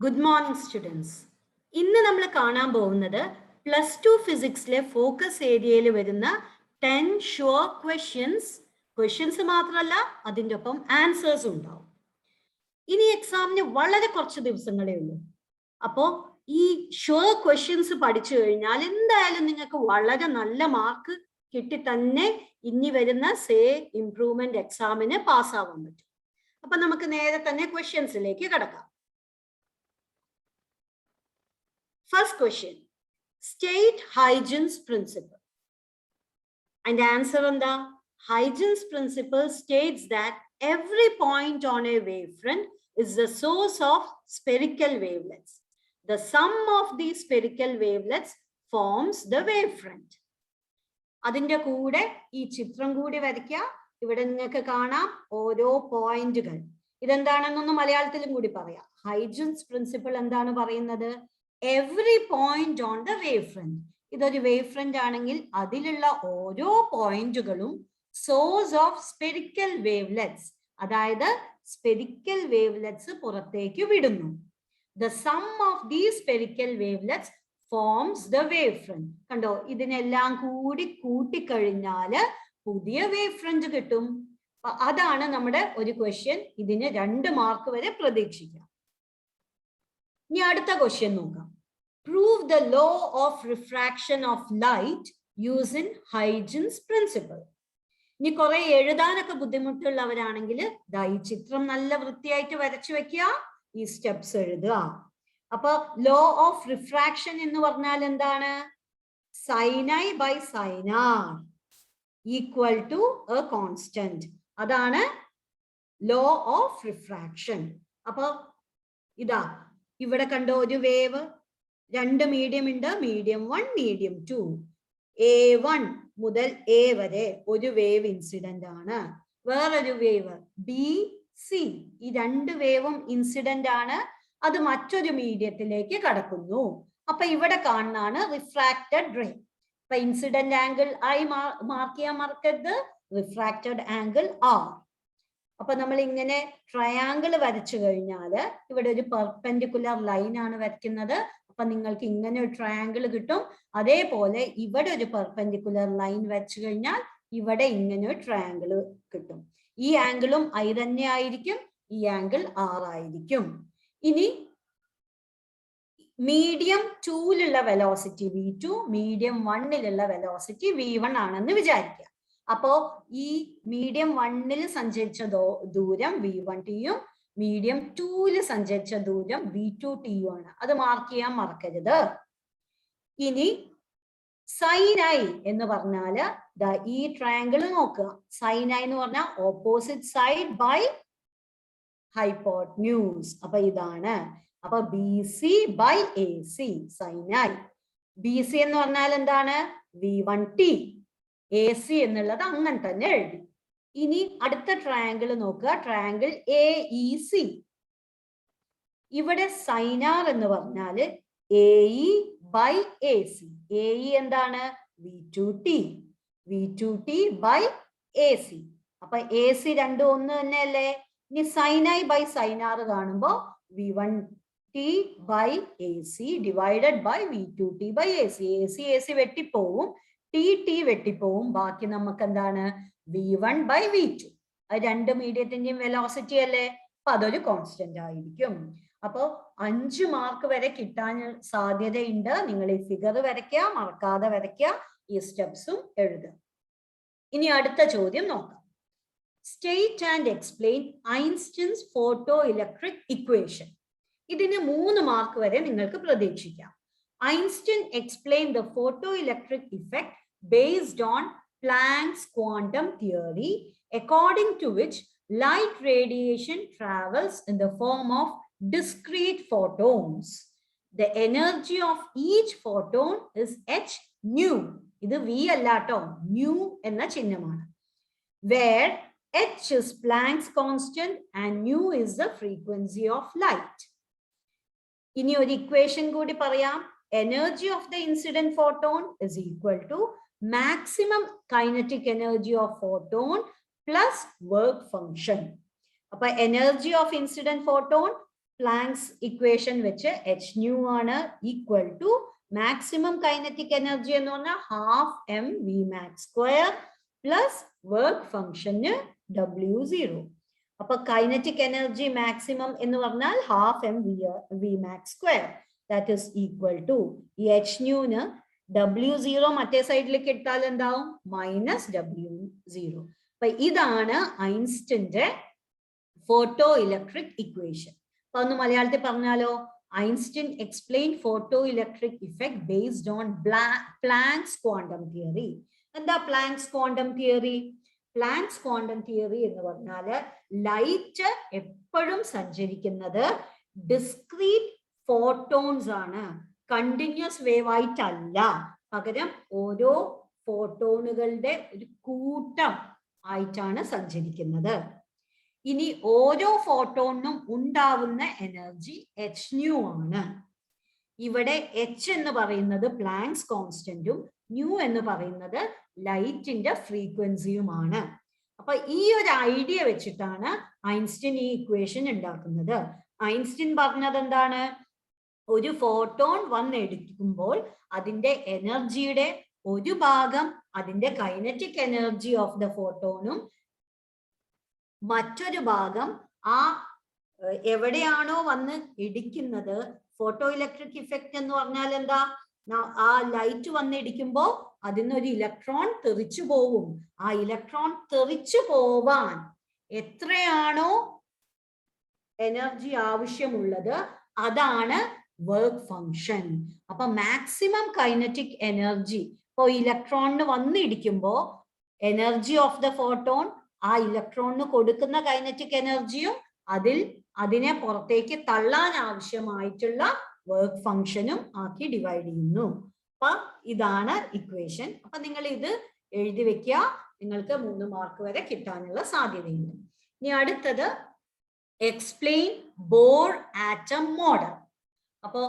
Good morning, students. ഇന്ന് നമ്മൾ കാണാൻ പോകുന്നത് +2 ഫിസിക്സിലെ ഫോക്കസ് ഏരിയയിൽ വരുന്ന 10 ഷുവർ ക്വസ്റ്റ്യൻസ് മാത്രമല്ല അതിൻ്റെ ഒപ്പം ആൻസേഴ്സ് ഉണ്ടാവും. ഇനി എക്സാമിന് വളരെ കുറച്ച് ദിവസങ്ങളേ ഉള്ളൂ. അപ്പോൾ ഈ ഷുവർ ക്വസ്റ്റ്യൻസ് പഠിച്ചു കഴിഞ്ഞാൽ എന്തായാലും നിങ്ങൾക്ക് വളരെ നല്ല മാർക്ക് കിട്ടി തന്നെ ഇനി വരുന്ന ഇംപ്രൂവ്മെന്റ് എക്സാമിന് പാസ്സാവാൻ പറ്റും. അപ്പൊ നമുക്ക് നേരെ തന്നെ ക്വസ്റ്റ്യൻസിലേക്ക് കടക്കാം. First question, state Huygens principle. And the answer on the Huygens principle states that every point on a wavefront is the source of spherical wavelets. The sum of these spherical wavelets forms the wavefront. അതിന്റെ കൂടെ ഈ ചിത്രം കൂടി വരയ്ക്കുക. ഇവിടെ നിങ്ങൾക്ക് കാണാം ഓരോ പോയിന്റുകൾ. ഇതെന്താണെന്നൊന്ന് മലയാളത്തിലും കൂടി പറയാം. ഹൈജൻസ് പ്രിൻസിപ്പിൾ എന്താണ് പറയുന്നത്? Every point on the wavefront. ഇതൊരു wavefront ആണെങ്കിൽ അതിലുള്ള ഓരോ പോയിന്റുകളും സോഴ്സ് ഓഫ് സ്പെരിക്കൽ വേവ്ലെറ്റ്സ്, അതായത് സ്പെരിക്കൽ വേവ്ലെറ്റ്സ് പുറത്തേക്ക് വിടുന്നു. The sum of these spherical wavelets forms the wavefront. കണ്ടോ, ഇതിനെല്ലാം കൂടി കൂട്ടിക്കഴിഞ്ഞാൽ പുതിയ wavefront കിട്ടും. അതാണ് നമ്മുടെ ഒരു ക്വസ്റ്റ്യൻ. ഇതിന് 2 മാർക്ക് വരെ പ്രതീക്ഷിക്കാം. ഇനി അടുത്ത ക്വസ്റ്റ്യൻ നോക്കാം. Prove the law of refraction of light using Huygens principle. ഇനി കുറെ എഴുതാനൊക്കെ ബുദ്ധിമുട്ടുള്ളവരാണെങ്കിൽ ഈ ചിത്രം നല്ല വൃത്തിയായിട്ട് വരച്ചു വെക്കുക, ഈ സ്റ്റെപ്സ് എഴുതുക. അപ്പൊ ലോ ഓഫ് റിഫ്രാക്ഷൻ എന്ന് പറഞ്ഞാൽ എന്താണ്? sin I by sin R equal to a constant. അതാണ് ലോ ഓഫ് റിഫ്രാക്ഷൻ. അപ്പൊ ഇതാ ഇവിടെ കണ്ടോ, ഒരു വേവ്, 2 മീഡിയം ഉണ്ട്, മീഡിയം 1, മീഡിയം 2. A1 മുതൽ A വരെ ഒരു വേവ് ഇൻസിഡന്റ് ആണ്. വേറൊരു വേവ് BC, ഈ 2 വേവും ഇൻസിഡന്റ് ആണ്. അത് മറ്റൊരു മീഡിയത്തിലേക്ക് കടക്കുന്നു. അപ്പൊ ഇവിടെ കാണുന്നതാണ് റിഫ്രാക്റ്റഡ് റേ. അപ്പൊ ഇൻസിഡന്റ് ആംഗിൾ ആയി മാർക്ക് ചെയ്യാൻ മറക്കരുത്, റിഫ്രാക്റ്റഡ് ആംഗിൾ R. അപ്പൊ നമ്മൾ ഇങ്ങനെ ട്രയാങ്കിൾ വരച്ചു കഴിഞ്ഞാൽ ഇവിടെ ഒരു പെർപെൻഡിക്കുലർ ലൈൻ ആണ് വരയ്ക്കുന്നത്. അപ്പൊ നിങ്ങൾക്ക് ഇങ്ങനെ ഒരു ട്രയാങ്കിൾ കിട്ടും. അതേപോലെ ഇവിടെ ഒരു പെർപെൻഡിക്കുലർ ലൈൻ വരച്ചു കഴിഞ്ഞാൽ ഇവിടെ ഇങ്ങനെ ഒരു ട്രയാങ്കിൾ കിട്ടും. ഈ ആംഗിളും I തന്നെ ആയിരിക്കും, ഈ ആംഗിൾ R ആയിരിക്കും. ഇനി മീഡിയം 2ലുള്ള വെലോസിറ്റി V2, മീഡിയം 1ലുള്ള വെലോസിറ്റി V1 ആണെന്ന് വിചാരിക്കുക. അപ്പോ ഈ മീഡിയം 1ൽ സഞ്ചരിച്ച ദൂരം V1t-യും മീഡിയം 2ൽ സഞ്ചരിച്ച ദൂരം V2t-യും ആണ്. അത് മാർക്ക് ചെയ്യാൻ മറക്കരുത്. ഇനി sin I എന്ന് പറഞ്ഞാല് ഈ ട്രയാങ്കിൾ നോക്കുക. sin I എന്ന് പറഞ്ഞാൽ ഓപ്പോസിറ്റ് സൈഡ് ബൈ ഹൈപ്പോട്ന്യൂസ്. അപ്പൊ ഇതാണ്. അപ്പൊ BC by AC sin I. BC എന്ന് പറഞ്ഞാൽ എന്താണ്? V1t. AC എന്നുള്ളത് അങ്ങനെ തന്നെ എഴുതി. ഇനി അടുത്ത ട്രയാങ്കിൾ നോക്കുക, ട്രയാങ്കിൾ AEC. ഇവിടെ sin R എന്ന് പറഞ്ഞാല് AE by AC. AE എന്താണ്? V2t. V2t by AC. അപ്പൊ AC രണ്ടും ഒന്ന് തന്നെയല്ലേ? ഇനി sin I by sin R കാണുമ്പോ V1t by AC divided by V2t by AC. AC വെട്ടിപ്പോവും, TT വെട്ടിപ്പോവും. ബാക്കി നമുക്ക് എന്താണ്? V1 by V2. അത് 2 മീഡിയത്തിന്റെയും വെലോസിറ്റി അല്ലേ? അപ്പൊ അതൊരു കോൺസ്റ്റന്റ് ആയിരിക്കും. അപ്പോ 5 മാർക്ക് വരെ കിട്ടാൻ സാധ്യതയുണ്ട്. നിങ്ങൾ ഈ ഫിഗർ വരയ്ക്കുക, മറക്കാതെ വരയ്ക്കുക, ഈ സ്റ്റെപ്സും എഴുതുക. ഇനി അടുത്ത ചോദ്യം നോക്കാം. State and explain Einstein's photo electric equation. ഇതിന് 3 മാർക്ക് വരെ നിങ്ങൾക്ക് പ്രതീക്ഷിക്കാം. Einstein explained the photoelectric effect based on Planck's quantum theory, according to which light radiation travels in the form of discrete photons. The energy of each photon is h nu. ഇത് V അല്ലാട്ടോ, nu എന്ന ചിഹ്നമാണ്. Where h is Planck's constant and nu is the frequency of light. ഇനി ഒരു equation കൂടി പറയാം. Energy of the incident photon is equal to maximum kinetic energy of photon plus work function. Appa energy of incident photon Planck's equation which h nu ആണ് equal to maximum kinetic energy എന്ന് പറഞ്ഞാൽ half m v max square plus work function w0. അപ്പൊ kinetic energy maximum എന്ന് പറഞ്ഞാൽ half m v max square, that is equal to ഈ h nu ന് w0 മറ്റേ സൈഡിലേക്ക് ഇട്ടാൽ എന്താവും മൈനസ് w0. അപ്പൊ ഇതാണ് ഐൻസ്റ്റീന്റെ ഫോട്ടോ ഇലക്ട്രിക് ഇക്വേഷൻ. അപ്പൊ ഒന്ന് മലയാളത്തിൽ പറഞ്ഞാലോ, Einstein explain photo electric effect based on Planck's quantum theory. എന്താ Planck's quantum theory? Planck's quantum theory എന്ന് പറഞ്ഞാല് ലൈറ്റ് എപ്പോഴും സഞ്ചരിക്കുന്നത് ഡിസ്ക്രീറ്റ് ഫോട്ടോൺസ് ആണ്, കണ്ടിന്യൂസ് വേവ് ആയിട്ടല്ല. പകരം ഓരോ ഫോട്ടോണുകളുടെ ഒരു കൂട്ടം ആയിട്ടാണ് സഞ്ചരിക്കുന്നത്. ഇനി ഓരോ ഫോട്ടോണിനും ഉണ്ടാവുന്ന എനർജി എച്ച് ന്യൂ ആണ്. ഇവിടെ എച്ച് എന്ന് പറയുന്നത് പ്ലാങ്ക്സ് കോൺസ്റ്റന്റും ന്യൂ എന്ന് പറയുന്നത് ലൈറ്റിന്റെ ഫ്രീക്വൻസിയുമാണ്. അപ്പൊ ഈ ഒരു ഐഡിയ വെച്ചിട്ടാണ് ഐൻസ്റ്റീൻ ഈ ഇക്വേഷൻ ഉണ്ടാക്കുന്നത്. ഐൻസ്റ്റീൻ പറഞ്ഞത് എന്താണ്? ഒരു ഫോട്ടോൺ വന്നെടുക്കുമ്പോൾ അതിന്റെ എനർജിയുടെ ഒരു ഭാഗം അതിന്റെ കൈനറ്റിക് എനർജി ഓഫ് ദ ഫോട്ടോണും മറ്റൊരു ഭാഗം ആ എവിടെയാണോ വന്ന് ഇടിക്കുന്നത്. ഫോട്ടോ ഇലക്ട്രിക് ഇഫക്റ്റ് എന്ന് പറഞ്ഞാൽ എന്താ? ആ ലൈറ്റ് വന്നിടിക്കുമ്പോൾ അതിനൊരു ഇലക്ട്രോൺ തെറിച്ചു പോവും. ആ ഇലക്ട്രോൺ തെറിച്ചു പോവാൻ എത്രയാണോ എനർജി ആവശ്യമുള്ളത് അതാണ് വർക്ക് ഫങ്ഷൻ. അപ്പൊ മാക്സിമം കൈനറ്റിക് എനർജി ഇപ്പോ ഇലക്ട്രോണിന് വന്നിടിക്കുമ്പോൾ എനർജി ഓഫ് ദ ഫോട്ടോൺ ആ ഇലക്ട്രോണിന് കൊടുക്കുന്ന കൈനറ്റിക് എനർജിയും അതിനെ പുറത്തേക്ക് തള്ളാൻ ആവശ്യമായിട്ടുള്ള വർക്ക് ഫങ്ഷനും ആക്കി ഡിവൈഡ് ചെയ്യുന്നു. അപ്പൊ ഇതാണ് ഇക്വേഷൻ. അപ്പൊ നിങ്ങൾ ഇത് എഴുതി വെക്കുക, നിങ്ങൾക്ക് 3 മാർക്ക് വരെ കിട്ടാനുള്ള സാധ്യതയുണ്ട്. ഇനി അടുത്തത് എക്സ്പ്ലെയിൻ ബോർ ആറ്റം മോഡൽ. അപ്പോ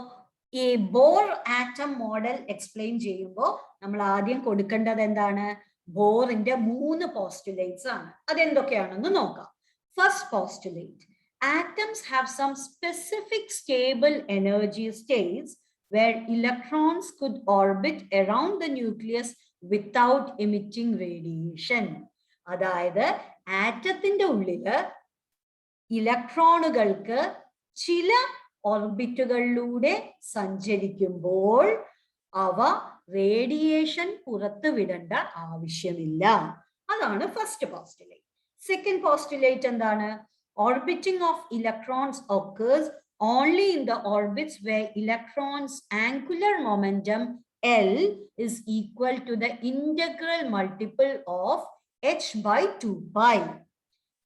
ഈ ബോർ ആറ്റം മോഡൽ എക്സ്പ്ലെയിൻ ചെയ്യുമ്പോൾ നമ്മൾ ആദ്യം കൊടുക്കേണ്ടത് എന്താണ്? ബോറിന്റെ 3 പോസ്റ്റുലേറ്റ്സ് ആണ്. അതെന്തൊക്കെയാണെന്ന് നോക്കാം. First postulate: atoms have some specific stable energy states where electrons could orbit around the nucleus without emitting radiation. അതായത് ആറ്റത്തിന്റെ ഉള്ളില് ഇലക്ട്രോണുകൾക്ക് ചില ഓർബിറ്റുകളിലൂടെ സഞ്ചരിക്കുമ്പോൾ അവ റേഡിയേഷൻ പുറത്തുവിടേണ്ട ആവശ്യമില്ല. അതാണ് ഫസ്റ്റ് പോസ്റ്റുലേറ്റ്. സെക്കൻഡ് പോസ്റ്റുലേറ്റ് എന്താണ്? Orbiting of electrons occurs only in the orbits where electrons' angular momentum L is equal to the integral multiple of h by 2 pi.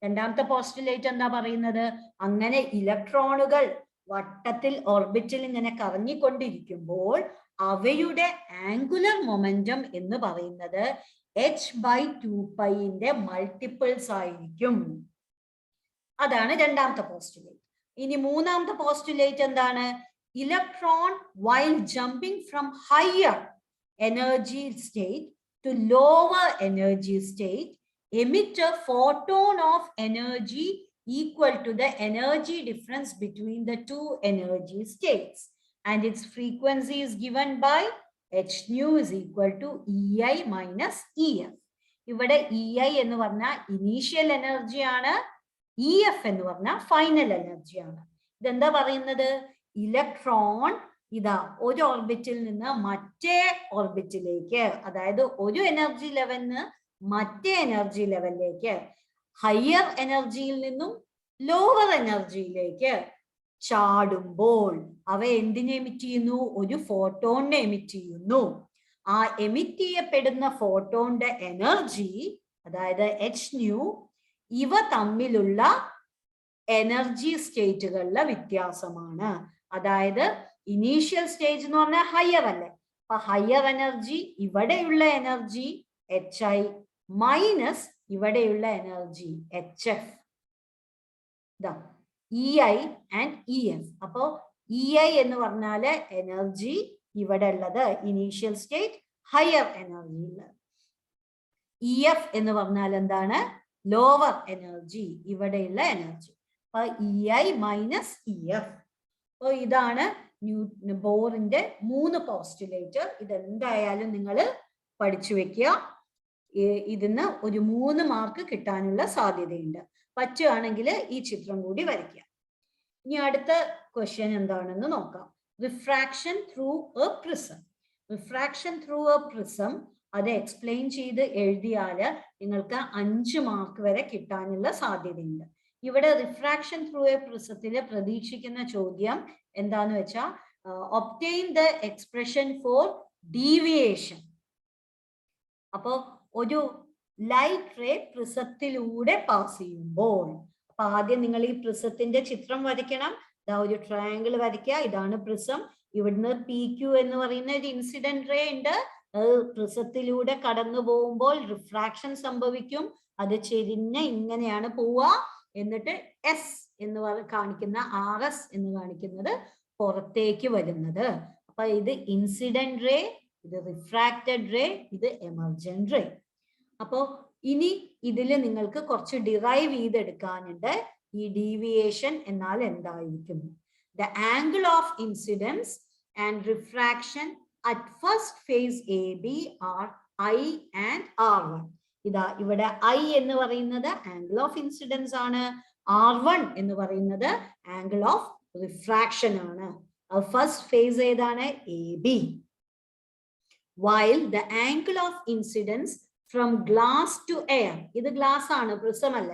രണ്ടാമത്തെ postulate എന്താ പറയുന്നത്? അങ്ങനെ ഇലക്ട്രോണുകൾ വട്ടത്തിൽ ഓർബിറ്റിൽ ഇങ്ങനെ കറങ്ങിക്കൊണ്ടിരിക്കുമ്പോൾ അവയുടെ ആംഗുലർ മൊമെന്റം എന്ന് പറയുന്നത് h by 2 പൈന്റെ മൾട്ടിപ്പിൾസ് ആയിരിക്കും. അതാണ് രണ്ടാമത്തെ പോസ്റ്റുലേറ്റ്. ഇനി മൂന്നാമത്തെ പോസ്റ്റുലേറ്റ് എന്താണ്? Electron while jumping from higher energy state to lower energy state emit a photon of energy equal to the energy difference between the two energy states, and its frequency is given by h nu is equal to ei minus ef. ഇവിടെ ei എന്ന് പറഞ്ഞാൽ initial energy ആണ്, EF എന്ന് പറഞ്ഞാൽ final എനർജിയാണ്. ഇതെന്താ പറയുന്നത്? Electron ഇതാ ഒരു ഓർബിറ്റിൽ നിന്ന് മറ്റേ ഓർബിറ്റിലേക്ക്, അതായത് ഒരു എനർജി ലെവലിന് മറ്റേ എനർജി ലെവലിലേക്ക്, ഹയർ എനർജിയിൽ നിന്നും ലോവർ എനർജിയിലേക്ക് ചാടുമ്പോൾ അവ എന്തിനെ എമിറ്റ് ചെയ്യുന്നു? ഒരു ഫോട്ടോണിനെ എമിറ്റ് ചെയ്യുന്നു. ആ എമിറ്റ് ചെയ്യപ്പെടുന്ന ഫോട്ടോണിന്റെ എനർജി, അതായത് എച്ച് ന്യൂ, ഇവ തമ്മിലുള്ള എനർജി സ്റ്റേറ്റുകളിലെ വ്യത്യാസമാണ്. അതായത് ഇനീഷ്യൽ സ്റ്റേജ് എന്ന് പറഞ്ഞാൽ ഹയർ അല്ലേ? അപ്പൊ ഹയർ എനർജി, ഇവിടെയുള്ള എനർജി എച്ച് ഐ മൈനസ് ഇവിടെയുള്ള energy H F, E I and E F. അപ്പോ ഇ ഐ എന്ന് പറഞ്ഞാല് എനർജി ഇവിടെ ഉള്ളത് ഇനീഷ്യൽ സ്റ്റേറ്റ് ഹയർ എനർജി ഉള്ളത്. ഇ എഫ് എന്ന് പറഞ്ഞാൽ എന്താണ്? ലോവർ എനർജി ഇവിടെയുള്ള എനർജി. അപ്പൊ EI മൈനസ് EF. അപ്പൊ ഇതാണ് ബോറിന്റെ 3 പോസ്റ്റുലേറ്റ്. ഇതെന്തായാലും നിങ്ങൾ പഠിച്ചു വെക്കുക. ഇതിന് ഒരു 3 മാർക്ക് കിട്ടാനുള്ള സാധ്യതയുണ്ട്. പറ്റുകയാണെങ്കിൽ ഈ ചിത്രം കൂടി വരയ്ക്കുക. ഇനി അടുത്ത ക്വസ്റ്റ്യൻ എന്താണെന്ന് നോക്കാം. Refraction through A prism. Refraction through A prism അത് എക്സ്പ്ലെയിൻ ചെയ്ത് എഴുതിയാൽ നിങ്ങൾക്ക് 5 മാർക്ക് വരെ കിട്ടാനുള്ള സാധ്യതയുണ്ട്. ഇവിടെ റിഫ്രാക്ഷൻ ത്രൂ എ പ്രിസത്തില് പ്രതീക്ഷിക്കുന്ന ചോദ്യം എന്താന്ന് വെച്ചാൽ obtain the expression for deviation. അപ്പോ ഒരു ലൈറ്റ് റേ പ്രിസത്തിലൂടെ പാസ് ചെയ്യുമ്പോൾ, അപ്പൊ ആദ്യം നിങ്ങൾ ഈ പ്രിസത്തിന്റെ ചിത്രം വരയ്ക്കണം. ഇതാ ഒരു ട്രയാങ്കിൾ വരയ്ക്കുക. ഇതാണ് പ്രിസം. ഇവിടുന്ന് PQ എന്ന് പറയുന്ന ഒരു ഇൻസിഡന്റ് റേ ഉണ്ട്. പ്രിസത്തിലൂടെ കടന്നു പോകുമ്പോൾ റിഫ്രാക്ഷൻ സംഭവിക്കും. അത് ചെരിഞ്ഞ് ഇങ്ങനെയാണ് പോവുക. എന്നിട്ട് S എന്ന് കാണിക്കുന്ന RS എന്ന് കാണിക്കുന്നത് പുറത്തേക്ക് വരുന്നത്. അപ്പൊ ഇത് ഇൻസിഡന്റ് റേ, ഇത് റിഫ്രാക്റ്റഡ് റേ, ഇത് എമർജന്റ് റേ. അപ്പോ ഇനി ഇതിൽ നിങ്ങൾക്ക് കുറച്ച് ഡിറൈവ് ചെയ്തെടുക്കാനുണ്ട്. ഈ ഡീവിയേഷൻ എന്നാൽ എന്തായിരിക്കും? The angle of incidence and refraction at first face AB are I and R1. ഇതാ ഇവിടെ I എന്ന് പറയുന്നത് ആംഗിൾ ഓഫ് ഇൻസിഡൻസ് ആണ്. R1 എന്ന് പറയുന്നത് ആംഗിൾ ഓഫ് റിഫ്രാക്ഷൻ ആണ്. ഫസ്റ്റ് ഫേസ് ഏതാണ്? AB. While the angle of incidence from glass to air, ഇത് ഗ്ലാസ് ആണ്, പ്രിസം അല്ല,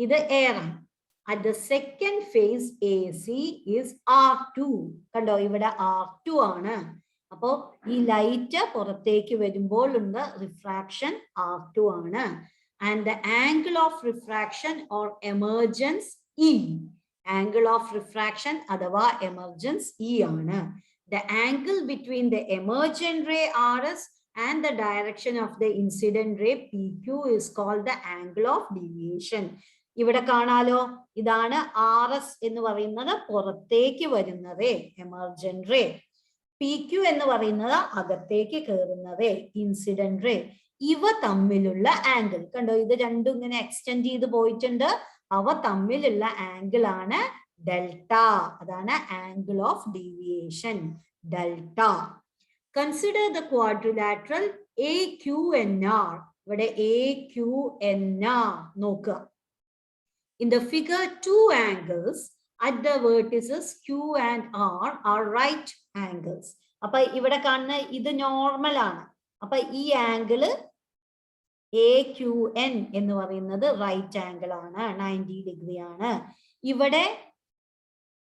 ഇത് എയർ ആണ്. At the second phase AC is R2. കണ്ടോ, ഇവിടെ R2 ആണ്. അപ്പോ ഈ ലൈറ്റ് പുറത്തേക്ക് വരുമ്പോൾ ഉള്ള റിഫ്രാക്ഷൻ R2 ആണ്. And the angle of refraction or emergence E. Angle of refraction അഥവാ emergence E ആണ്. The angle between the emergent ray RS and the direction of the incident ray PQ is called the angle of deviation. ഇവിടെ കാണാലോ, ഇതാണ് RS എന്ന് പറയുന്നത് പുറത്തേക്ക് വരുന്നത് emergent ray. PQ എന്ന് പറയുന്നത് അകത്തേക്ക് കയറുന്നത് ഇൻസിഡന്റ് റേ. ഇവ തമ്മിലുള്ള ആംഗിൾ കണ്ടോ, ഇത് രണ്ടും ഇങ്ങനെ എക്സ്റ്റെൻഡ് ചെയ്ത് പോയിട്ടുണ്ട്. അവ തമ്മിലുള്ള ആംഗിൾ ആണ് ഡെൽറ്റ. അതാണ് angle of deviation, delta. Consider the quadrilateral AQNR. ഇവിടെ AQNR നോക്കുക. In the figure, two angles at the vertices Q and R are right angles. അപ്പൊ ഇവിടെ കാണുന്ന ഇത് നോർമൽ ആണ്. അപ്പൊ ഈ ആംഗിള് AQN എന്ന് പറയുന്നത് റൈറ്റ് ആംഗിൾ ആണ്, 90 ഡിഗ്രി ആണ്. ഇവിടെ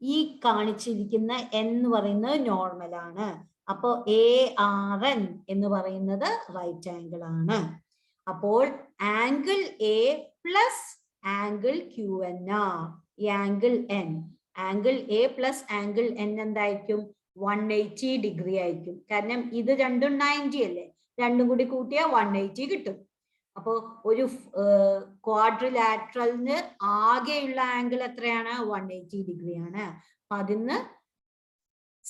ഈ കാണിച്ചിരിക്കുന്ന N എന്ന് പറയുന്നത് നോർമൽ ആണ്. അപ്പോ ARN എന്ന് പറയുന്നത് റൈറ്റ് ആംഗിൾ ആണ്. അപ്പോൾ angle A plus angle QNR, ഈ angle N, angle A plus angle N എന്തായിരിക്കും? 180 ഡിഗ്രി ആയിരിക്കും. കാരണം ഇത് രണ്ടും 90 അല്ലേ, രണ്ടും കൂടി കൂട്ടിയാൽ 180 കിട്ടും. അപ്പോ ഒരു ക്വാഡ്രിലാറ്ററലിന് ആകെയുള്ള ആംഗിൾ എത്രയാണ്? 180 ഡിഗ്രി ആണ്. അതിന്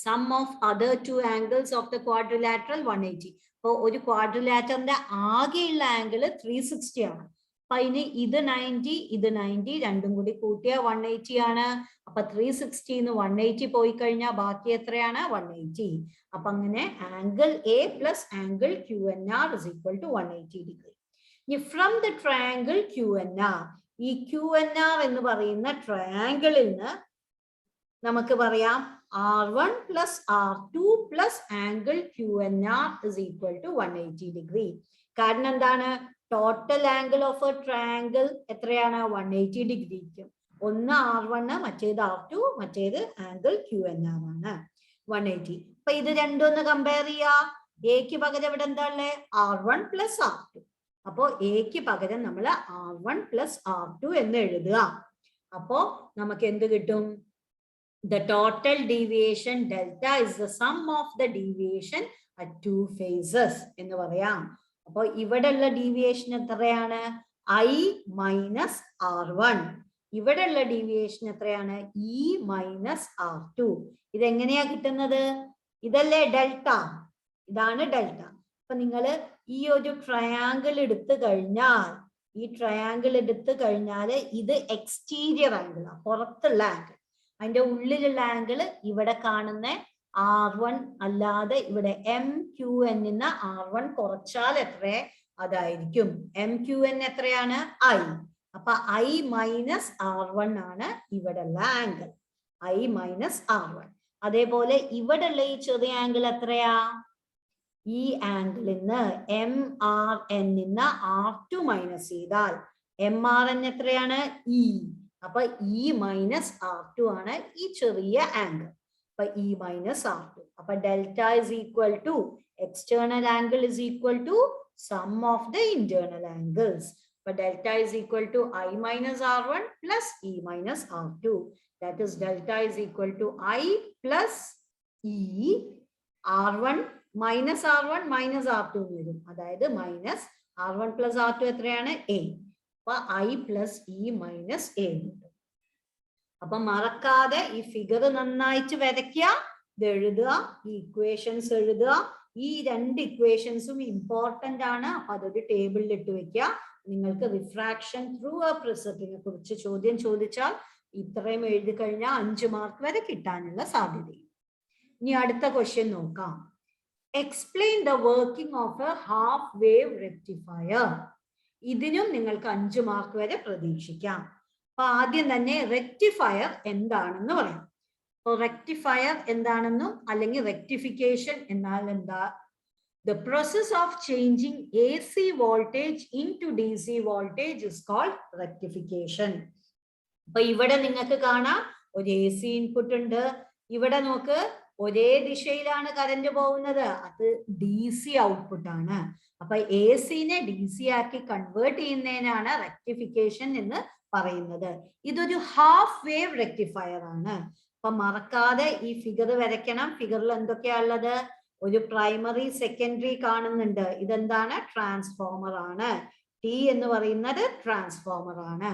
sum of other two angles of the quadrilateral 180. അപ്പൊ ഒരു ക്വാഡ്രിലാറ്ററിന്റെ ആകെയുള്ള ആംഗിൾ 360 ആണ്. അപ്പൊ അതിന് ഇത് 90, ഇത് 90, രണ്ടും കൂടി കൂട്ടിയ 180 ആണ്. അപ്പൊ 360 180 പോയി കഴിഞ്ഞാൽ ബാക്കി എത്രയാണ്? 180. അപ്പൊ അങ്ങനെ angle A plus angle QNR is equal to 180 degree. ഇനി ഫ്രം ദ ട്രയാംഗിൾ QNR, ഈ QNR എന്ന് പറയുന്ന ട്രയാംഗിളിൽ നിന്ന് നമുക്ക് പറയാം R1 plus R2 plus angle QNR is equal to 180 degree. കാരണം എന്താണ്? Total angle of A triangle എത്രയാണ്? 180 ഡിഗ്രിക്കും. ഒന്ന് R1, മറ്റേത് R2, മറ്റേത് ആംഗിൾ QNR ആണ്, 180. അപ്പൊ ഇത് രണ്ടും ഒന്ന് കമ്പയർ ചെയ്യാ. എക്ക് പകരം ഇവിടെ എന്താ ഉള്ളത്? R1 plus R2. അപ്പോ എക്ക് പകരം നമ്മൾ R1 പ്ലസ് R2 എന്ന് എഴുതുക. അപ്പോ നമുക്ക് എന്ത് കിട്ടും? The total deviation delta is the sum of the deviation at two phases എന്ന് പറയാം. അപ്പൊ ഇവിടെ ഉള്ള ഡീവിയേഷൻ എത്രയാണ്? I minus R1. ഇവിടെ ഉള്ള ഡീവിയേഷൻ എത്രയാണ്? E minus R2. ഇതെങ്ങനെയാ കിട്ടുന്നത്? ഇതല്ലേ ഡെൽറ്റ, ഇതാണ് ഡെൽറ്റ. അപ്പൊ നിങ്ങൾ ഈ ഒരു ട്രയാംഗിൾ എടുത്തു കഴിഞ്ഞാൽ ഈ ട്രയാങ്കിൾ എടുത്തു കഴിഞ്ഞാൽ ഇത് എക്സ്റ്റീരിയർ ആംഗിൾ ആണ്, പുറത്തുള്ള ആംഗിൾ. അതിന്റെ ഉള്ളിലുള്ള ആംഗിൾ ഇവിടെ കാണുന്ന R1 അല്ലാതെ ഇവിടെ MQN R1 കുറച്ചാൽ എത്ര അതായിരിക്കും. MQN എത്രയാണ്? I. അപ്പൊ I മൈനസ് R1 ആണ് ഇവിടെയുള്ള ആംഗിൾ. I minus R1. അതേപോലെ ഇവിടെയുള്ള ഈ ചെറിയ ആംഗിൾ എത്രയാ? ഈ ആംഗിളിന്ന് MRN R2 മൈനസ് ചെയ്താൽ MRN എത്രയാണ്? E. അപ്പൊ E മൈനസ് R2 ആണ് ഈ ചെറിയ ആംഗിൾ. അപ്പൊ E മൈനസ് R2. അപ്പൊ delta is equal to external angle is equal to sum of the internal angles. അപ്പൊ delta is equal to I minus R1 plus E minus R2. That is delta is equal to I plus E R1 minus R1 minus R2 വരും. അതായത് minus R1 plus R2 എത്രയാണ്? A. അപ്പൊ I plus E minus A കിട്ടും. അപ്പൊ മറക്കാതെ ഈ figure നന്നായിട്ട് വരയ്ക്കുക, ഇത് എഴുതുക, ഈ ഇക്വേഷൻസ് എഴുതുക. ഈ രണ്ട് ഇക്വേഷൻസും ഇമ്പോർട്ടന്റ് ആണ്. അപ്പൊ അതൊരു ടേബിളിൽ ഇട്ട് വെക്കുക. നിങ്ങൾക്ക് റിഫ്രാക്ഷൻ ത്രൂ എ പ്രിസത്തിനെ കുറിച്ച് ചോദ്യം ചോദിച്ചാൽ ഇത്രയും എഴുതി കഴിഞ്ഞാൽ 5 മാർക്ക് വരെ കിട്ടാനുള്ള സാധ്യതയും. ഇനി അടുത്ത ക്വസ്റ്റ്യൻ നോക്കാം. Explain the working of A half wave rectifier. ഇതിനും നിങ്ങൾക്ക് 5 മാർക്ക് വരെ പ്രതീക്ഷിക്കാം. അപ്പൊ ആദ്യം തന്നെ റെക്ടിഫയർ എന്താണെന്ന് പറയാം. അപ്പൊ റെക്ടിഫയർ എന്താണെന്നും അല്ലെങ്കിൽ റെക്ടിഫിക്കേഷൻ എന്നാൽ എന്താ? The process of changing AC voltage into DC voltage is called rectification. അപ്പൊ ഇവിടെ നിങ്ങൾക്ക് കാണാം ഒരു AC ഇൻപുട്ട് ഉണ്ട്. ഇവിടെ നോക്ക് ഒരേ ദിശയിലാണ് കറന്റ് പോകുന്നത്, അത് DC ഔട്ട്പുട്ട് ആണ്. അപ്പൊ AC-നെ DC ആക്കി കൺവേർട്ട് ചെയ്യുന്നതിനാണ് റെക്ടിഫിക്കേഷൻ എന്ന് പറയുന്നത്. ഇതൊരു ഹാഫ് വേവ് റെക്ടിഫയർ ആണ്. അപ്പൊ മറക്കാതെ ഈ ഫിഗർ വരയ്ക്കണം. ഫിഗറിൽ എന്തൊക്കെയാ ഉള്ളത്? ഒരു പ്രൈമറി സെക്കൻഡറി കാണുന്നുണ്ട്. ഇതെന്താണ്? ട്രാൻസ്ഫോമർ ആണ്. T എന്ന് പറയുന്നത് ട്രാൻസ്ഫോമർ ആണ്.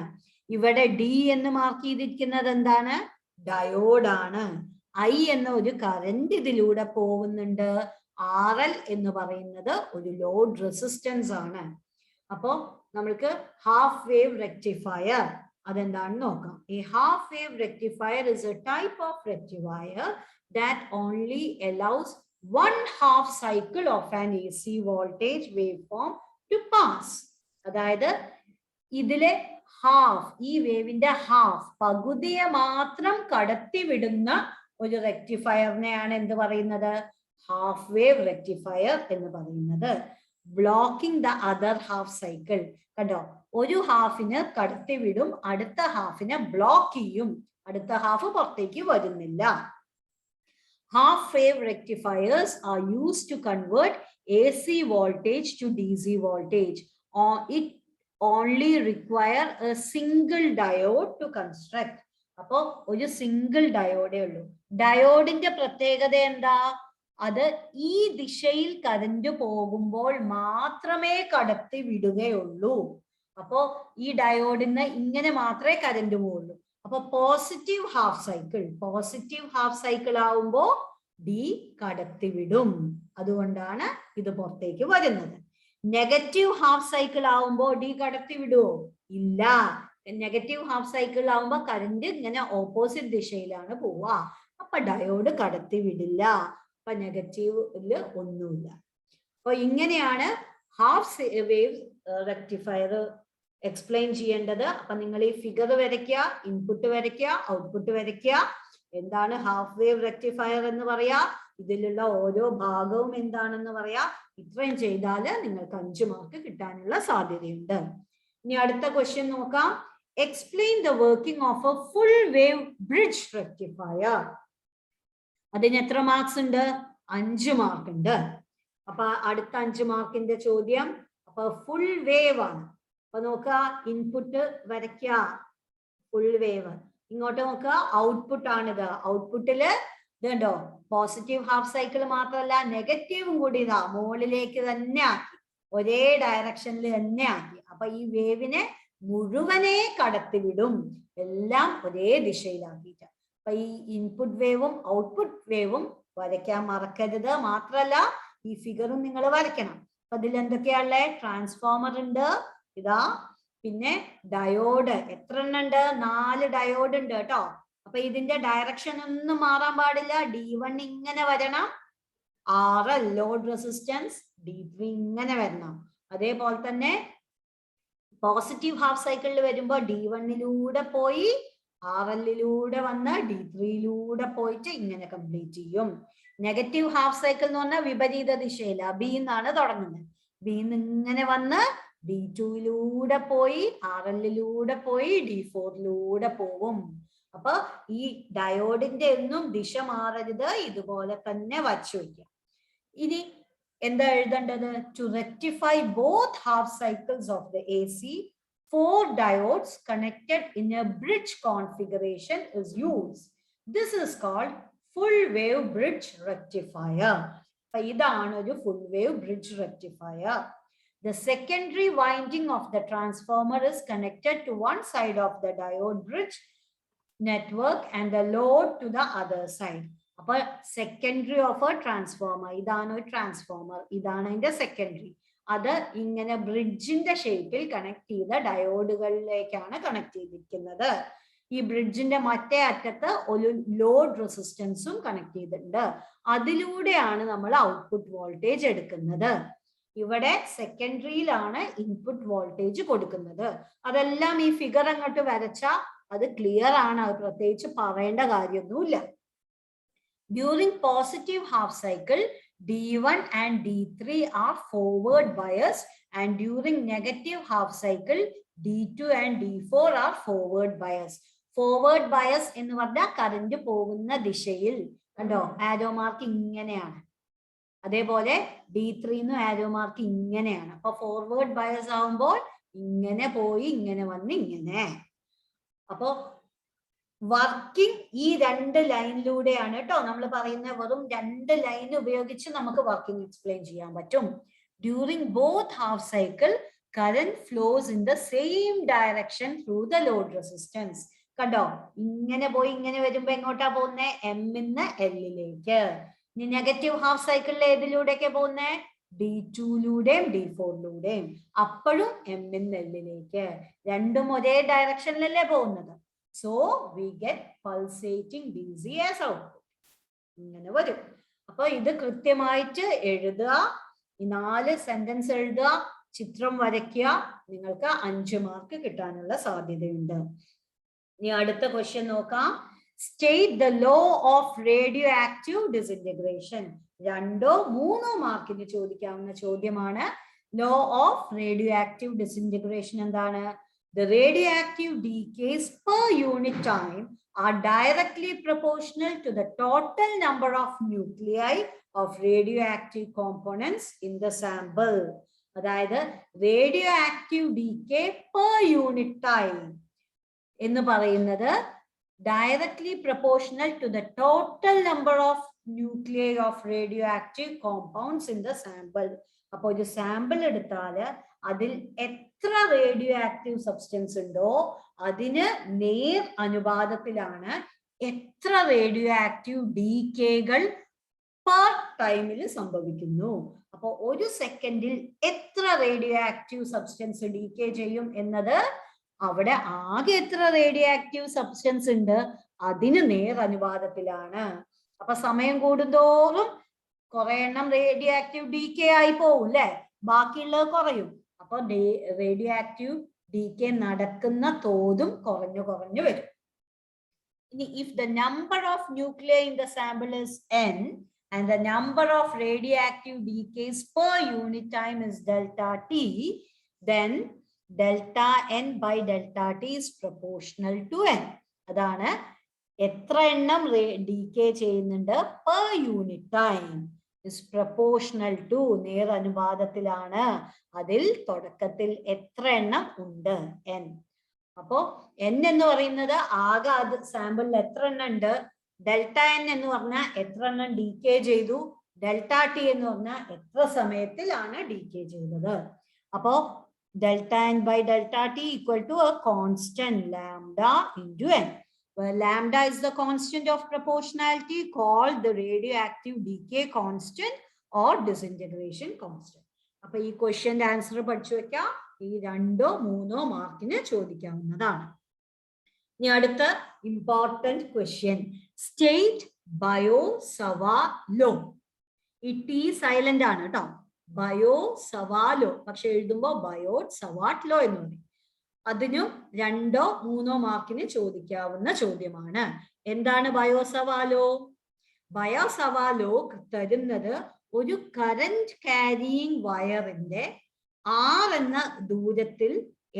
ഇവിടെ D എന്ന് മാർക്ക് ചെയ്തിരിക്കുന്നത് എന്താണ്? ഡയോഡ് ആണ്. I എന്ന ഒരു കറന്റ് ഇതിലൂടെ പോകുന്നുണ്ട്. RL എന്ന് പറയുന്നത് ഒരു ലോഡ് റെസിസ്റ്റൻസ് ആണ്. അപ്പോ നമ്മൾക്ക് ഹാഫ് വേവ് റെക്ടിഫയർ അതെന്താണെന്ന് നോക്കാം. ഈ half wave rectifier is A type of rectifier that only allows 1/2 cycle of an AC voltage waveform to pass. അതായത് ഇതിലെ ഹാഫ്, ഈ വേവിന്റെ ഹാഫ് പകുതിയെ മാത്രം കടത്തിവിടുന്ന ഒരു റെക്ടിഫയറിനെയാണ് എന്ത് പറയുന്നത്? ഹാഫ് വേവ് റെക്ടിഫയർ എന്ന് പറയുന്നത്. Blocking the other half cycle. കണ്ടോ, ഒരു ഹാഫിന് കടത്തിവിടും, അടുത്ത ഹാഫിനെ ബ്ലോക്ക് ചെയ്യും, അടുത്ത ഹാഫ് പുറത്തേക്ക് വരുന്നില്ല. Half wave rectifiers are used to convert AC voltage to DC voltage. Or it only require a single diode to construct. അപ്പോ ഒരു സിംഗിൾ ഡയോഡേ ഉള്ളൂ. ഡയോഡിന്റെ പ്രത്യേകത എന്താ? അത് ഈ ദിശയിൽ കറന്റ് പോകുമ്പോൾ മാത്രമേ കടത്തി വിടുകയുള്ളൂ. അപ്പോ ഈ ഡയോഡിന് ഇങ്ങനെ മാത്രമേ കറന്റ് പോവുള്ളൂ. അപ്പൊ പോസിറ്റീവ് ഹാഫ് സൈക്കിൾ ആവുമ്പോ ഡി കടത്തിവിടും, അതുകൊണ്ടാണ് ഇത് പുറത്തേക്ക് വരുന്നത്. നെഗറ്റീവ് ഹാഫ് സൈക്കിൾ ആവുമ്പോ ഡി കടത്തിവിടുവോ? ഇല്ല. നെഗറ്റീവ് ഹാഫ് സൈക്കിൾ ആവുമ്പോ കറന്റ് ഇങ്ങനെ ഓപ്പോസിറ്റ് ദിശയിലാണ് പോവുക. അപ്പൊ ഡയോഡ് കടത്തിവിടില്ല. അപ്പൊ നെഗറ്റീവില് ഒന്നുമില്ല. അപ്പൊ ഇങ്ങനെയാണ് ഹാഫ് വേവ് റെക്ടിഫയർ എക്സ്പ്ലെയിൻ ചെയ്യേണ്ടത്. അപ്പൊ നിങ്ങൾ ഈ ഫിഗർ വരയ്ക്കുക, ഇൻപുട്ട് വരയ്ക്കുക, ഔട്ട്പുട്ട് വരയ്ക്കുക. എന്താണ് ഹാഫ് വേവ് റെക്ടിഫയർ എന്ന് പറയാ, ഇതിലുള്ള ഓരോ ഭാഗവും എന്താണെന്ന് പറയാ. ഇത്രയും ചെയ്താൽ നിങ്ങൾക്ക് 5 മാർക്ക് കിട്ടാനുള്ള സാധ്യതയുണ്ട്. ഇനി അടുത്ത ക്വസ്റ്റ്യൻ നോക്കാം. Explain the working of A full wave bridge rectifier. അതിന് എത്ര മാർക്സ് ഉണ്ട്? 5 മാർക്ക് ഉണ്ട്. അപ്പൊ അടുത്ത 5 മാർക്കിന്റെ ചോദ്യം അപ്പൊ ഫുൾ വേവ് ആണ്. അപ്പൊ നോക്കുക, ഇൻപുട്ട് വരയ്ക്കുക, ഫുൾ വേവ്. ഇങ്ങോട്ട് നോക്കുക, ഔട്ട്പുട്ട് ആണിത്. ഔട്ട്പുട്ടില് ഇതുണ്ടോ, പോസിറ്റീവ് ഹാഫ് സൈക്കിൾ മാത്രമല്ല നെഗറ്റീവും കൂടി ഇതാ മുകളിലേക്ക് തന്നെ ആക്കി, ഒരേ ഡയറക്ഷനിൽ തന്നെ ആക്കി. അപ്പൊ ഈ വേവിനെ മുഴുവനെ കടത്തിവിടും, എല്ലാം ഒരേ ദിശയിലാക്കിയിട്ട്. അപ്പൊ ഈ ഇൻപുട്ട് വേവും ഔട്ട്പുട്ട് വേവും വരയ്ക്കാൻ മറക്കരുത്. മാത്രല്ല ഈ ഫിഗറും നിങ്ങൾ വരയ്ക്കണം. അപ്പൊ ഇതിൽ എന്തൊക്കെയാണുള്ളത്? ട്രാൻസ്ഫോമർ ഉണ്ട്, ഇതാ പിന്നെ ഡയോഡ് എത്ര എണ്ണം ഉണ്ട്? 4 ഡയോഡ് ഉണ്ട് കേട്ടോ. അപ്പൊ ഇതിന്റെ ഡയറക്ഷൻ ഒന്നും മാറാൻ പാടില്ല. D1 ഇങ്ങനെ വരണം, RL ലോഡ് റെസിസ്റ്റൻസ്, D3 ഇങ്ങനെ വരണം. അതേപോലെ തന്നെ പോസിറ്റീവ് ഹാഫ് സൈക്കിളിൽ വരുമ്പോ D1ലൂടെ പോയി RLലൂടെ വന്ന് D3ലൂടെ പോയിട്ട് ഇങ്ങനെ കംപ്ലീറ്റ് ചെയ്യും. നെഗറ്റീവ് ഹാഫ് സൈക്കിൾ എന്ന് പറഞ്ഞാൽ വിപരീത ദിശയില, B എന്നാണ് തുടങ്ങുന്നത്. B ഇങ്ങനെ വന്ന് D2ലൂടെ പോയി RLലൂടെ പോയി D4ലൂടെ പോവും. അപ്പൊ ഈ ഡയോഡിന്റെ ഒന്നും ദിശ മാറരുത്, ഇതുപോലെ തന്നെ വച്ചു വയ്ക്കാം. ഇനി എന്താ എഴുതേണ്ടത്? To rectify both half cycles of the AC, 4 diodes connected in a bridge configuration is used. This is called full wave bridge rectifier. ഇതാണ് ഒരു full wave bridge rectifier. The secondary winding of the transformer is connected to one side of the diode bridge network and the load to the other side. അപ്പൊ secondary of A transformer, ഇതാണ് ഒരു transformer, ഇതാണ് അതിന്റെ secondary. അത് ഇങ്ങനെ ബ്രിഡ്ജിന്റെ ഷേപ്പിൽ connect ചെയ്ത ഡയോഡുകളിലേക്കാണ് connect ചെയ്തിരിക്കുന്നത്. ഈ ബ്രിഡ്ജിന്റെ മറ്റേ അറ്റത്ത് ഒരു ലോഡ് റെസിസ്റ്റൻസും കണക്ട് ചെയ്തിട്ടുണ്ട്. അതിലൂടെയാണ് നമ്മൾ ഔട്ട്പുട്ട് വോൾട്ടേജ് എടുക്കുന്നത്. ഇവിടെ സെക്കൻഡറിയിലാണ് ഇൻപുട്ട് വോൾട്ടേജ് കൊടുക്കുന്നത്. അതെല്ലാം ഈ ഫിഗർ അങ്ങോട്ട് വരച്ചാൽ അത് ക്ലിയർ ആണ്, അത് പ്രത്യേകിച്ച് പറയേണ്ട കാര്യമൊന്നുമില്ല. During positive half cycle, D1 and D3 are forward biased, and during negative half cycle, D2 and D4 are forward biased. Forward bias എന്ന് പറഞ്ഞാൽ കറന്റ് പോകുന്ന ദിശയിൽ കണ്ടോ, ആരോ മാർക്ക് ഇങ്ങനെയാണ്. അതേപോലെ D3 ആരോ മാർക്ക് ഇങ്ങനെയാണ്. അപ്പൊ ഫോർവേഡ് ബയസ് ആവുമ്പോൾ ഇങ്ങനെ പോയി ഇങ്ങനെ വന്ന് ഇങ്ങനെ. അപ്പോ വർക്കിംഗ് ഈ 2 ലൈനിലൂടെയാണ് കേട്ടോ നമ്മൾ പറയുന്ന. വെറും 2 ലൈൻ ഉപയോഗിച്ച് നമുക്ക് വർക്കിംഗ് എക്സ്പ്ലെയിൻ ചെയ്യാൻ പറ്റും. During both half cycle current flows in the same direction through the load resistance. കണ്ടോ, ഇങ്ങനെ പോയി ഇങ്ങനെ വരുമ്പോ എങ്ങോട്ടാ പോകുന്നേ? M-ന്ന് L-ലേക്ക്. ഇനി നെഗറ്റീവ് ഹാഫ് സൈക്കിളിൽ ഏതിലൂടെയൊക്കെ പോകുന്നേ? D2ലൂടെയും D4ലൂടെയും. അപ്പോഴും M-ന്ന് L-ലേക്ക്. രണ്ടും ഒരേ ഡയറക്ഷനിലല്ലേ പോകുന്നത്. So we get pulsating DC as output. ഇങ്ങനെ വരും. അപ്പൊ ഇത് കൃത്യമായിട്ട് എഴുതുക. ഈ 4 സെന്റൻസ് എഴുതുക, ചിത്രം വരയ്ക്കുക. നിങ്ങൾക്ക് 5 മാർക്ക് കിട്ടാനുള്ള സാധ്യതയുണ്ട്. ഇനി അടുത്ത ക്വസ്റ്റ്യൻ നോക്കാം. State the law of radio active disintegration. 2 or 3 മാർക്കിന് ചോദിക്കാവുന്ന ചോദ്യമാണ്. Law of radio active disintegration എന്താണ്? The radioactive decays per unit time are directly proportional to the total number of nuclei of radioactive components in the sample. അതായത് radioactive decay per unit time എന്ന് പറയുന്നത് directly proportional to the total number of nuclei of radioactive compounds in the sample. അപ്പോൾ ഒരു sample എടുത്താൽ അതിൽ എത്ര radio active substance ഉണ്ടോ അതിന് നേർ അനുപാതത്തിലാണ് എത്ര റേഡിയോ ആക്റ്റീവ് ഡീക്കേകൾ പെർ ടൈമിൽ സംഭവിക്കുന്നു. അപ്പോൾ ഒരു സെക്കൻഡിൽ എത്ര റേഡിയോ ആക്റ്റീവ് സബ്സ്റ്റൻസ് ഡീക്കേ ചെയ്യും എന്നത് അവിടെ ആകെ എത്ര റേഡിയോ ആക്റ്റീവ് സബ്സ്റ്റൻസ് ഉണ്ട് അതിന് നേർ അനുപാതത്തിലാണ്. അപ്പൊ സമയം കൂടുന്തോറും കുറെ എണ്ണം റേഡിയോ ആക്റ്റീവ് ഡീക്കേ ആയി പോവും അല്ലെ, ബാക്കിയുള്ളത് കുറയും. അപ്പൊ റേഡിയോ ആക്റ്റീവ് ഡീക്കേ നടക്കുന്ന തോതും കുറഞ്ഞു കുറഞ്ഞു വരും. ഇനി if the number of nuclear in the sample is n and the number of radioactive decays per unit time is delta t, then delta n by delta t is proportional to n. അതാണ് എത്ര എണ്ണം decay ചെയ്യുന്നുണ്ട് per unit time is proportional to, നേർ അനുപാതത്തിലാണ്. അതിൽ തുടക്കത്തിൽ എത്ര എണ്ണം ഉണ്ട്? n. അപ്പോ n എന്ന് പറയുന്നത് ആകെ അത് സാമ്പിളിൽ എത്ര എണ്ണം ഉണ്ട്. ഡെൽറ്റ n എന്ന് പറഞ്ഞാൽ എത്ര എണ്ണം ഡീക്കേ ചെയ്തു. ഡെൽറ്റ ടി എന്ന് പറഞ്ഞാൽ എത്ര സമയത്തിലാണ് ഡീക്കേ ചെയ്തത്. അപ്പോ delta n by delta t equal to a constant lambda into n, where lambda is the constant of proportionality called the radioactive decay constant or disintegration constant. അപ്പൊ ഈ ക്വസ്റ്റ്യന്റെ answer പഠിച്ചു വെക്കാം. ഈ 2 or 3 മാർക്കിന് ചോദിക്കാവുന്നതാണ്. ഇനി അടുത്ത ഇമ്പോർട്ടന്റ് ക്വസ്റ്റ്യൻ, സ്റ്റേറ്റ് ബയോ-സവാ ലോ. ഈ ടി സൈലന്റ് ആണ് കേട്ടോ, ബയോ-സവാ ലോ, പക്ഷെ എഴുതുമ്പോ ബയോ-സവാട്ട് ലോ എന്ന് പറയും. അതിനും 2 or 3 മാർക്കിന് ചോദിക്കാവുന്ന ചോദ്യമാണ്. എന്താണ് ബയോ-സവാ ലോ? ബയോ-സവാ ലോ തരുന്നത് ഒരു കറന്റ് ക്യാരിയിങ് വയറിന്റെ R എന്ന ദൂരത്തിൽ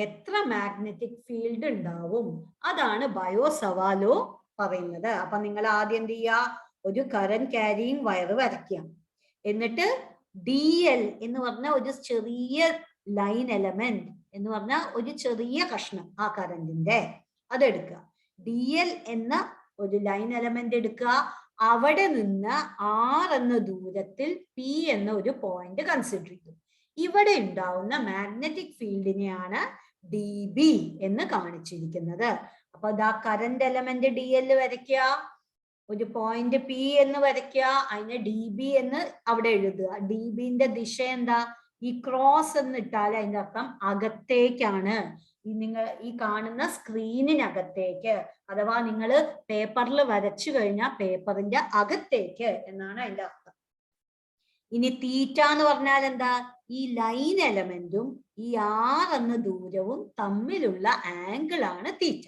എത്ര മാഗ്നറ്റിക് ഫീൽഡ് ഉണ്ടാവും, അതാണ് ബയോ-സവാ ലോ പറയുന്നത്. അപ്പൊ നിങ്ങൾ ആദ്യം എന്ത് ചെയ്യുക, ഒരു കറന്റ് ക്യാരിയിങ് വയർ വരയ്ക്കുക. എന്നിട്ട് DL എന്ന് പറഞ്ഞ ഒരു ചെറിയ ലൈൻ എലമെന്റ് എന്ന് പറഞ്ഞ ഒരു ചെറിയ കഷ്ണം ആ കറന്റിന്റെ അതെടുക്കുക. DL എന്ന ഒരു ലൈൻ എലമെന്റ് എടുക്കുക. അവിടെ നിന്ന് R എന്ന ദൂരത്തിൽ P എന്ന ഒരു പോയിന്റ് കൺസിഡർ ചെയ്തു. ഇവിടെ ഉണ്ടാവുന്ന മാഗ്നറ്റിക് ഫീൽഡിനെയാണ് DB എന്ന് കാണിച്ചിരിക്കുന്നത്. അപ്പൊ ദാ കറന്റ് എലമെന്റ് DL വരയ്ക്കുക, ഒരു പോയിന്റ് P എന്ന് വരയ്ക്കുക, അതിനെ DB എന്ന് അവിടെ എഴുതുക. DBന്റെ ദിശ എന്താ? ഈ ക്രോസ് എന്ന് ഇട്ടാൽ അതിന്റെ അർത്ഥം അകത്തേക്കാണ്. നിങ്ങൾ ഈ കാണുന്ന സ്ക്രീനിനകത്തേക്ക്, അഥവാ നിങ്ങൾ പേപ്പറിൽ വരച്ചു കഴിഞ്ഞാൽ പേപ്പറിന്റെ അകത്തേക്ക് എന്നാണ് അതിന്റെ അർത്ഥം. ഇനി തീറ്റ എന്ന് പറഞ്ഞാൽ എന്താ? ഈ ലൈൻ എലമെന്റും ഈ R എന്ന ദൂരവും തമ്മിലുള്ള ആംഗിൾ ആണ് തീറ്റ.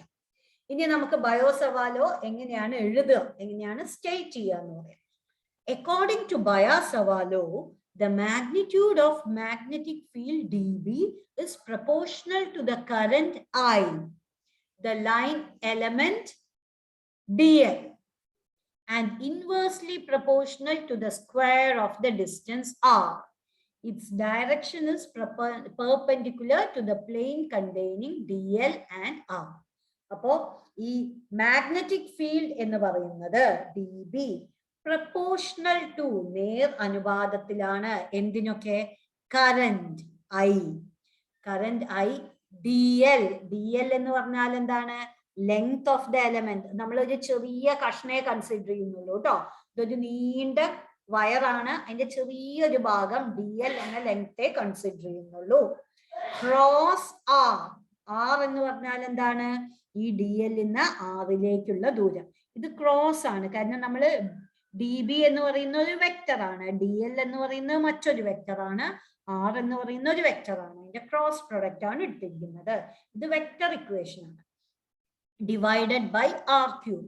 ഇനി നമുക്ക് ബയോ-സവാ ലോ എങ്ങനെയാണ് എഴുതുക, എങ്ങനെയാണ് സ്റ്റേറ്റ് ചെയ്യുക എന്ന് പറയാം. അക്കോർഡിംഗ് ടു ബയോ-സവാ law, the magnitude of magnetic field dB is proportional to the current I, the line element DL, and inversely proportional to the square of the distance R. Its direction is perpendicular to the plane containing DL and R. അപ്പോ ഈ magnetic field എന്ന് പറയുന്നത് DB proportional to, നേർ അനുപാതത്തിലാണ് എന്തിനൊക്കെ? Current I. Current I DL എന്ന് പറഞ്ഞാൽ എന്താണ്? Length of the element. നമ്മളൊരു ചെറിയ കഷ്ണയെ കൺസിഡർ ചെയ്യുന്നുള്ളൂ കേട്ടോ. ഇതൊരു നീണ്ട വയറാണ്, അതിന്റെ ചെറിയൊരു ഭാഗം DL എന്ന ലെങ്ത്തെ കൺസിഡർ ചെയ്യുന്നുള്ളൂ. ക്രോസ് R എന്ന് പറഞ്ഞാൽ എന്താണ്? ഈ DL നിന്ന് R-ലേക്കുള്ള ദൂരം. ഇത് ക്രോസ് ആണ്, കാരണം നമ്മള് DB എന്ന് പറയുന്ന ഒരു വെക്ടർ ആണ്, DL എന്ന് പറയുന്നത് മറ്റൊരു വെക്ടർ ആണ്, R എന്ന് പറയുന്ന ഒരു വെക്ടർ ആണ്. അതിന്റെ ക്രോസ് പ്രൊഡക്റ്റ് ആണ് എടുത്തിരിക്കുന്നത്. ഇത് വെക്ടർ ഇക്വേഷൻ ആണ്. Divided by R3.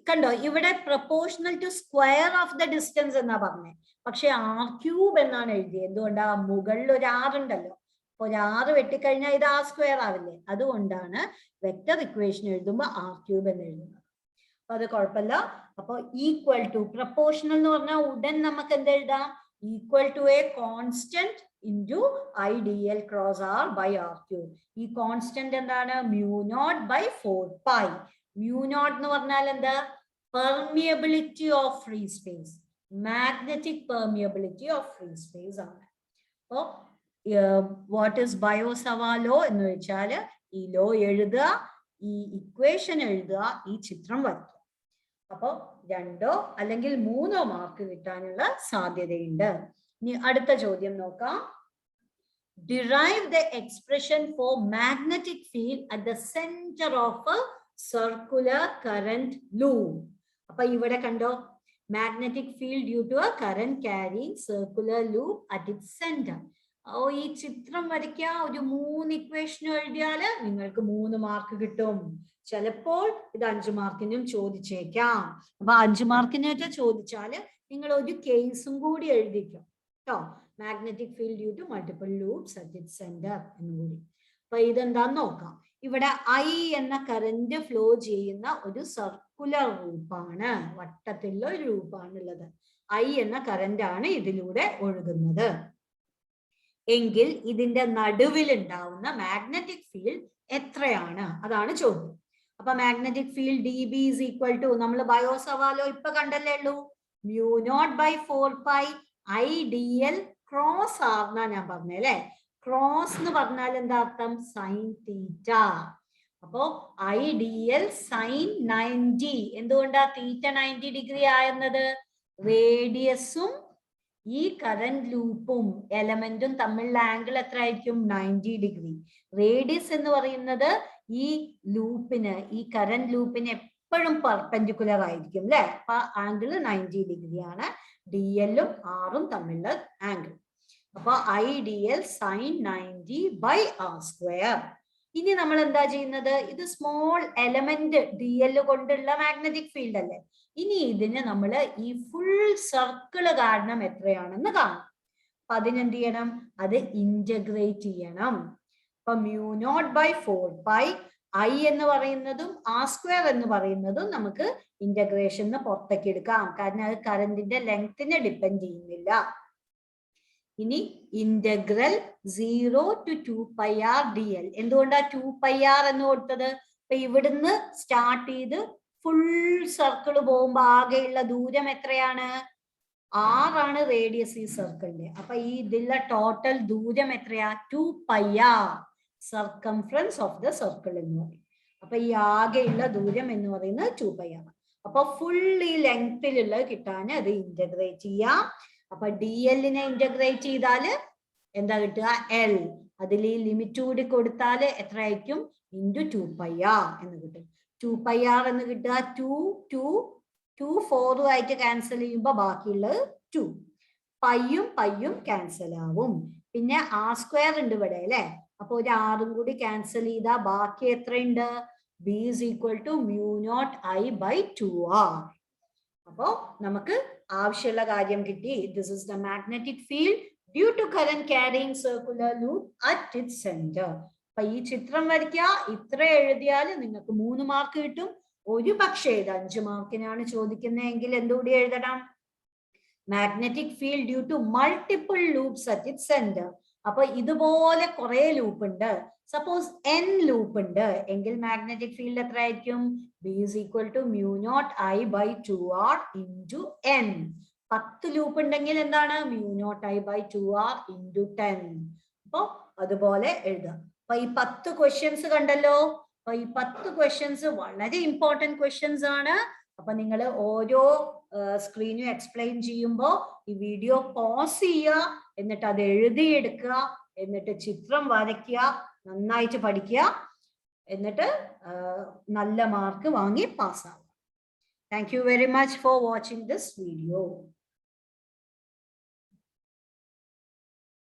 കണ്ടോ, ഇവിടെ proportional to square of the distance എന്നാ പറഞ്ഞത്, പക്ഷെ R³ എന്നാണ് എഴുതിയത്. എന്തുകൊണ്ടാ? മുകളിൽ ഒരു R ഉണ്ടല്ലോ, അപ്പൊ ഒരു R വെട്ടിക്കഴിഞ്ഞാൽ ഇത് R² ആവില്ലേ? അതുകൊണ്ടാണ് വെക്ടർ ഇക്വേഷൻ എഴുതുമ്പോൾ R³ എന്ന് എഴുതുന്നത്. അപ്പൊ അത് കുഴപ്പമില്ല. അപ്പൊ ഈക്വൽ ടു, പ്രപ്പോർഷണൽ എന്ന് പറഞ്ഞാൽ ഉടൻ നമുക്ക് എന്ത് എഴുതാം? Equal to a constant into IDL cross R by R³. ഈ കോൺസ്റ്റന്റ് എന്താണ്? μ0/4π. μ0 എന്ന് പറഞ്ഞാൽ എന്താ? Permeability of free space, magnetic permeability of free space ആണ്. അപ്പോ വാട്ട് ഈസ് ബയോ-സവാ ലോ എന്ന് വെച്ചാൽ ഈ ലോ എഴുതുക, ഈ ഇക്വേഷൻ എഴുതുക, ഈ ചിത്രം വരയ്ക്കുക. അപ്പോ 2 അല്ലെങ്കിൽ 3 മാർക്ക് കിട്ടാനുള്ള സാധ്യതയുണ്ട്. ഇനി അടുത്ത ചോദ്യം നോക്കാം. Derive the expression for magnetic field at the center of a circular current loop. അപ്പൊ ഇവിടെ കണ്ടോ, magnetic field due to a current carrying circular loop at its centre. ഈ ചിത്രം വരയ്ക്കുക, ഒരു 3 ഇക്വേഷൻ എഴുതിയാൽ നിങ്ങൾക്ക് 3 മാർക്ക് കിട്ടും. ചിലപ്പോൾ ഇത് 5 മാർക്കിനും ചോദിച്ചേക്കാം. അപ്പൊ 5 മാർക്കിനൊക്കെ ചോദിച്ചാൽ നിങ്ങൾ ഒരു കേസും കൂടി എഴുതിക്കും കേട്ടോ. Magnetic field due to multiple loops at its centre എന്നുകൂടി. അപ്പൊ ഇതെന്താന്ന് നോക്കാം. ഇവിടെ I എന്ന കറന്റ് ഫ്ലോ ചെയ്യുന്ന ഒരു സർക്കുലർ ലൂപ്പാണ്, വട്ടത്തിലുള്ള ഒരു ലൂപ്പാണ് ഉള്ളത്. I എന്ന കറന്റ് ആണ് ഇതിലൂടെ ഒഴുകുന്നത്. എങ്കിൽ ഇതിന്റെ നടുവിൽ ഉണ്ടാവുന്ന മാഗ്നറ്റിക് ഫീൽഡ് എത്രയാണ്? അതാണ് ചോദ്യം. അപ്പൊ magnetic field DB is equal to, നമ്മൾ ബയോ-സവാ ലോ ഇപ്പൊ കണ്ടല്ലേ ഉള്ളൂ, μ0/4π IDL ക്രോസ് R എന്നാ ഞാൻ പറഞ്ഞേ അല്ലെ. ക്രോസ് എന്ന് പറഞ്ഞാൽ എന്താ അർത്ഥം? Sine theta. അപ്പോ IDL സൈൻ 90. എന്തുകൊണ്ടാ തീറ്റ 90 ഡിഗ്രി ആയിരുന്നത്? റേഡിയസും ഈ കറന്റ് ലൂപ്പും എലമെന്റും തമ്മിലുള്ള ആംഗിൾ എത്ര ആയിരിക്കും? 90 ഡിഗ്രി. റേഡിയസ് എന്ന് പറയുന്നത് ഈ ലൂപ്പിന്, ഈ കറന്റ് ലൂപ്പിന് എപ്പോഴും പെർപെൻഡിക്കുലർ ആയിരിക്കും അല്ലെ? അപ്പൊ ആംഗിൾ 90 ഡിഗ്രി ആണ് DL ഉം R ഉം തമ്മിലുള്ള ആംഗിൾ. അപ്പൊ IDL sin 90/r². ഇനി നമ്മൾ എന്താ ചെയ്യുന്നത്? ഇത് സ്മോൾ എലമെന്റ് DL കൊണ്ടുള്ള മാഗ്നറ്റിക് ഫീൽഡ് അല്ലേ? ഇനി ഇതിന് നമ്മൾ ഈ ഫുൾ സർക്കിള് കാരണം എത്രയാണെന്ന് കാണും. അപ്പൊ അതിനെന്ത് ചെയ്യണം? അത് ഇന്റഗ്രേറ്റ് ചെയ്യണം. അപ്പൊ μ0/4π I എന്ന് പറയുന്നതും r² എന്ന് പറയുന്നതും നമുക്ക് ഇന്റഗ്രേഷന് പുറത്തേക്ക് എടുക്കാം. കാരണം അത് കറന്റിന്റെ ലെങ്തിനെ ഡിപ്പെൻഡ് ചെയ്യുന്നില്ല. ഇനി ഇന്റഗ്രൽ 0 to 2πr dl. എന്തുകൊണ്ടാ 2πr എന്ന് കൊടുത്തത്? അപ്പൊ ഇവിടുന്ന് സ്റ്റാർട്ട് ചെയ്ത് ഫുൾ സർക്കിൾ പോകുമ്പോ ആകെയുള്ള ദൂരം എത്രയാണ്? R ആണ് റേഡിയസ് ഈ സർക്കിളിന്റെ. അപ്പൊ ഈ ഇതിലുള്ള ടോട്ടൽ ദൂരം എത്രയാ? 2πr, circumference of the circle എന്ന് പറയും. അപ്പൊ ഈ ആകെയുള്ള ദൂരം എന്ന് പറയുന്നത് 2πr. അപ്പൊ ഫുൾ ഈ ലെങ്തിലുള്ള കിട്ടാൻ അത് ഇന്റഗ്രേറ്റ് ചെയ്യാം. അപ്പൊ DL-നെ ഇന്റഗ്രേറ്റ് ചെയ്താല് എന്താ കിട്ടുക? L. അതിൽ ഈ ലിമിറ്റ് കൂടി കൊടുത്താൽ എത്ര ആയിരിക്കും? ഇൻറ്റു 2πr എന്ന് കിട്ടും. 2πr എന്ന് കിട്ടുക 2 4 ആയിട്ട് ക്യാൻസൽ ചെയ്യുമ്പോൾ ബാക്കിയുള്ളത് 2. പയ്യും ക്യാൻസൽ ആവും. പിന്നെ r² ഉണ്ട് ഇവിടെ അല്ലെ? അപ്പൊ ഒരു ആറും കൂടി ക്യാൻസൽ ചെയ്താൽ ബാക്കി എത്രയുണ്ട്? B is equal to μ0I/2r. അപ്പോ നമുക്ക് ആവശ്യമുള്ള കാര്യം കിട്ടി. This is the magnetic field due to current carrying circular loop at its centre. അപ്പൊ ഈ ചിത്രം വരയ്ക്കുക. ഇത്ര എഴുതിയാൽ നിങ്ങൾക്ക് 3 മാർക്ക് കിട്ടും. ഒരു പക്ഷേ ഇത് 5 മാർക്കിനാണ് ചോദിക്കുന്നതെങ്കിൽ എന്തുകൂടി എഴുതണം? Magnetic field due to multiple loops at its centre. അപ്പൊ ഇതുപോലെ കുറെ ലൂപ്പ് ഉണ്ട്. സപ്പോസ് n ലൂപ്പ് ഉണ്ട് എങ്കിൽ മാഗ്നറ്റിക് ഫീൽഡ് എത്ര ആയിരിക്കും? B is equal to μ0I/2r into n. 10 loop ഉണ്ടെങ്കിൽ എന്താണ്? μ0I/2r into 10. അപ്പൊ അതുപോലെ എഴുതാം. അപ്പൊ ഈ 10 ക്വസ്റ്റ്യൻസ് കണ്ടല്ലോ. അപ്പൊ ഈ 10 ക്വസ്റ്റ്യൻസ് വളരെ ഇമ്പോർട്ടന്റ് ക്വസ്റ്റ്യൻസ് ആണ്. അപ്പൊ നിങ്ങൾ ഓരോ സ്ക്രീനും എക്സ്പ്ലെയിൻ ചെയ്യുമ്പോൾ ഈ വീഡിയോ പോസ് ചെയ്യുക, എന്നിട്ട് അത് എഴുതിയെടുക്കുക, എന്നിട്ട് ചിത്രം വരയ്ക്കുക, നന്നായിട്ട് പഠിക്കുക, എന്നിട്ട് നല്ല മാർക്ക് വാങ്ങി പാസ്സാവുക. Thank you very much for watching this video.